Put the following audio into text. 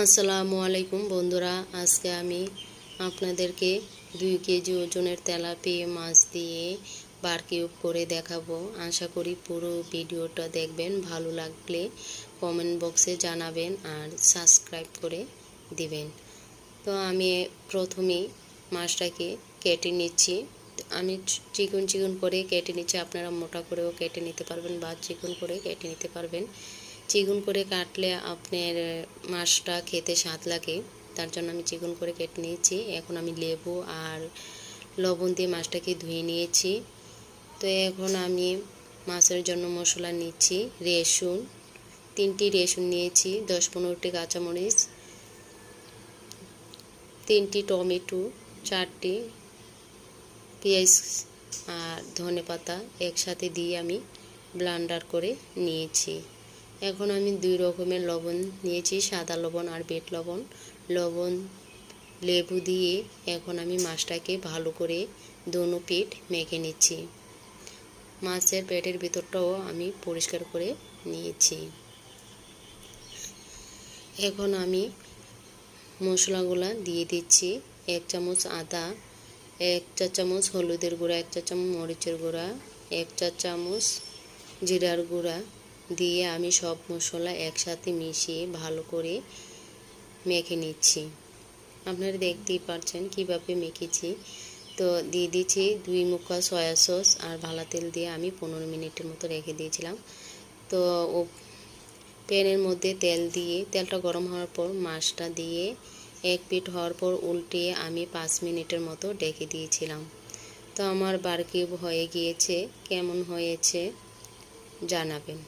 আসসালামু আলাইকুম বন্ধুরা, আজকে আমি আপনাদেরকে 2 কেজি ওজনের তেলাপিয়া মাছ দিয়ে বারবিকিউ করে দেখাবো। আশা করি পুরো ভিডিওটা দেখবেন, ভালো লাগলে কমেন্ট বক্সে জানাবেন আর সাবস্ক্রাইব করে দিবেন। তো আমি প্রথমেই মাছটাকে কেটে নিচ্ছি। আমি চিকন চিকন করে কেটে নিচ্ছি, আপনারা মোটা করেও কেটে নিতে পারবেন বা চিকন করে কেটে নিতে পারবেন। চিকন করে কাটলে আপনার মাছটা খেতে স্বাদ লাগে, তার জন্য আমি চিকন করে কেটে নিয়েছি। এখন আমি লেবু আর লবণ দিয়ে মাছটাকে ধুয়ে নিয়েছি। তো এখন আমি মাছের জন্য মশলা নিচ্ছি। রসুন 3টি রসুন নিয়েছি, 10-15টি কাঁচামরিচ, 3টি টমেটো, 4টি পেঁয়াজ আর ধনেপাতা একসাথে দিয়ে আমি ব্লেন্ডার করে নিয়েছি। এখন আমি 2 রকমের লবণ নিয়েছি, সাদা লবণ আর বিট লবণ। লেবু দিয়ে এখন আমি মাছটাকে ভালো করে দোনো পিঠ মেখে নিচ্ছি। মাছের পেটের ভিতরটাও আমি পরিষ্কার করে নিয়েছি। এখন আমি মশলাগুলো দিয়ে দিচ্ছি। 1 চামচ আদা, 1 চা চামচ হলুদের গুঁড়া, 1 চা চামচ মরিচের গুঁড়া, 1 চা চামচ জিরার গুঁড়া দিয়ে আমি সব মশলা একসাথে মিশিয়ে ভালো করে মেখে নিচ্ছি। আপনারা দেখতেই পাচ্ছেন কিভাবে মেখেছি। তো দিয়ে দিচ্ছি 2 মুখা সয়া সস আর ভালা তেল দিয়ে আমি 15 মিনিটের মতো রেখে দিয়েছিলাম। তো প্যানের মধ্যে তেল দিয়ে তেলটা গরম হওয়ার পর মাছটা দিয়ে 1 পিঠ হওয়ার পর উল্টিয়ে আমি 5 মিনিটের মতো ঢেকে দিয়েছিলাম। তো আমার বারবিকিউ হয়ে গিয়েছে, কেমন হয়েছে জানাবেন।